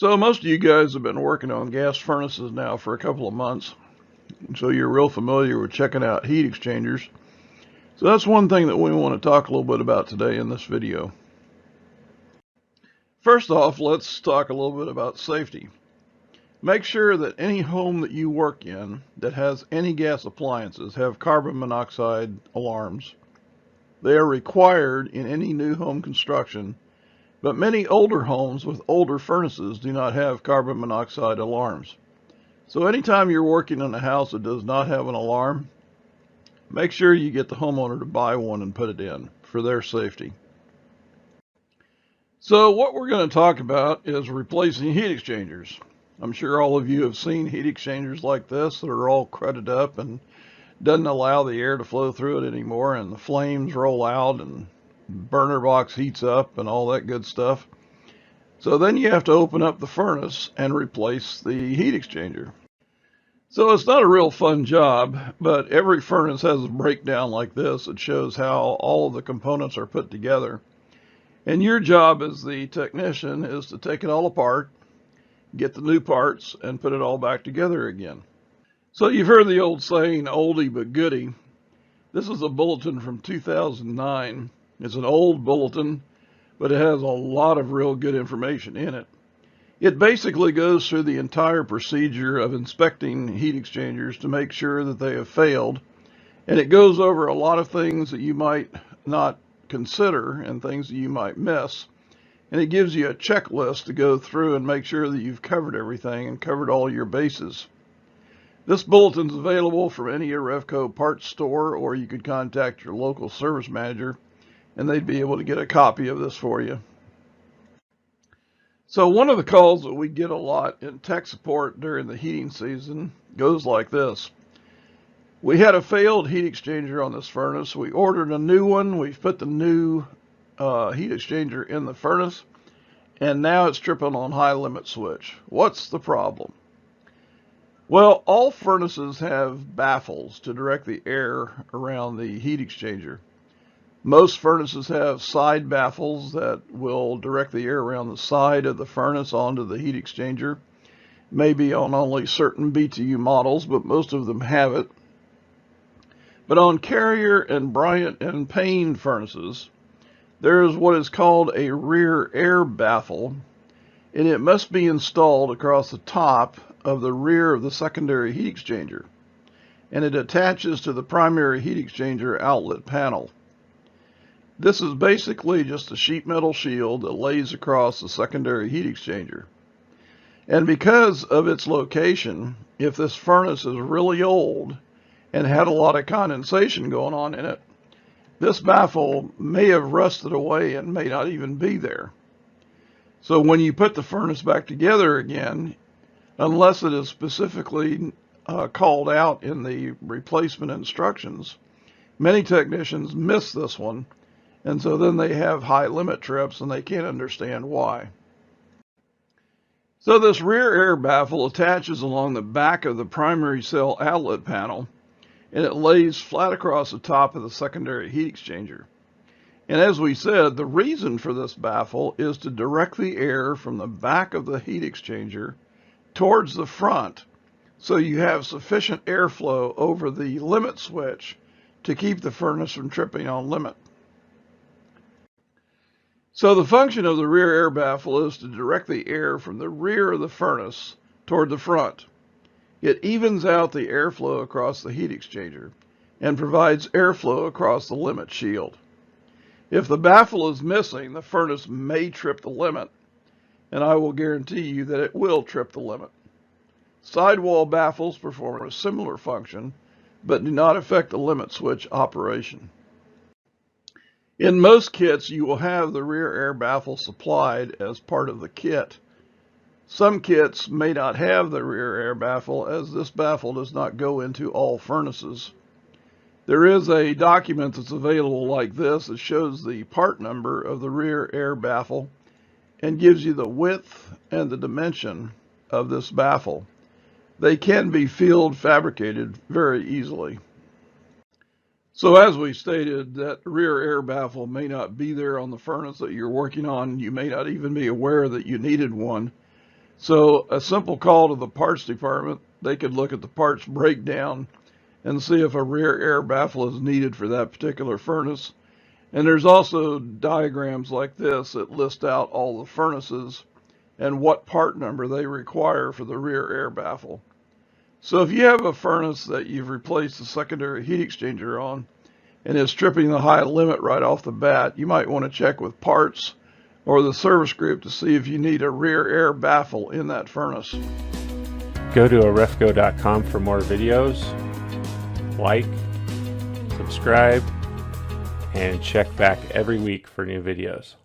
So most of you guys have been working on gas furnaces now for a couple of months, so you're real familiar with checking out heat exchangers. So that's one thing that we want to talk a little bit about today in this video. First off, let's talk a little bit about safety. Make sure that any home that you work in that has any gas appliances have carbon monoxide alarms. They are required in any new home construction, but many older homes with older furnaces do not have carbon monoxide alarms. So anytime you're working in a house that does not have an alarm, make sure you get the homeowner to buy one and put it in for their safety. So what we're going to talk about is replacing heat exchangers. I'm sure all of you have seen heat exchangers like this that are all crudted up and doesn't allow the air to flow through it anymore, and the flames roll out and burner box heats up and all that good stuff. So then you have to open up the furnace and replace the heat exchanger. So it's not a real fun job, but every furnace has a breakdown like this that shows how all of the components are put together. And your job as the technician is to take it all apart, get the new parts, and put it all back together again. So you've heard the old saying, oldie but goodie. This is a bulletin from 2009. It's an old bulletin, but it has a lot of real good information in it. It basically goes through the entire procedure of inspecting heat exchangers to make sure that they have failed, and it goes over a lot of things that you might not consider and things that you might miss, and it gives you a checklist to go through and make sure that you've covered everything and covered all your bases. This bulletin is available from any Revco parts store, or you could contact your local service manager and they'd be able to get a copy of this for you. So one of the calls that we get a lot in tech support during the heating season goes like this. We had a failed heat exchanger on this furnace. We ordered a new one. We've put the new heat exchanger in the furnace, and now it's tripping on high limit switch. What's the problem? Well, all furnaces have baffles to direct the air around the heat exchanger. Most furnaces have side baffles that will direct the air around the side of the furnace onto the heat exchanger. Maybe on only certain BTU models, but most of them have it. But on Carrier and Bryant and Payne furnaces, there is what is called a rear air baffle, and it must be installed across the top of the rear of the secondary heat exchanger, and it attaches to the primary heat exchanger outlet panel. This is basically just a sheet metal shield that lays across the secondary heat exchanger. And because of its location, if this furnace is really old and had a lot of condensation going on in it, this baffle may have rusted away and may not even be there. So when you put the furnace back together again, unless it is specifically called out in the replacement instructions, many technicians miss this one, and so then they have high limit trips and they can't understand why. So this rear air baffle attaches along the back of the primary cell outlet panel, and it lays flat across the top of the secondary heat exchanger. And as we said, the reason for this baffle is to direct the air from the back of the heat exchanger towards the front, so you have sufficient airflow over the limit switch to keep the furnace from tripping on limit. So the function of the rear air baffle is to direct the air from the rear of the furnace toward the front. It evens out the airflow across the heat exchanger and provides airflow across the limit shield. If the baffle is missing, the furnace may trip the limit, and I will guarantee you that it will trip the limit. Sidewall baffles perform a similar function, but do not affect the limit switch operation. In most kits, you will have the rear air baffle supplied as part of the kit. Some kits may not have the rear air baffle, as this baffle does not go into all furnaces. There is a document that's available like this that shows the part number of the rear air baffle and gives you the width and the dimension of this baffle. They can be field fabricated very easily. So as we stated, that rear air baffle may not be there on the furnace that you're working on. You may not even be aware that you needed one. So a simple call to the parts department, they could look at the parts breakdown and see if a rear air baffle is needed for that particular furnace. And there's also diagrams like this that list out all the furnaces and what part number they require for the rear air baffle. So if you have a furnace that you've replaced the secondary heat exchanger on and is tripping the high limit right off the bat, you might want to check with parts or the service group to see if you need a rear air baffle in that furnace. Go to arefco.com for more videos. Like, subscribe, and check back every week for new videos.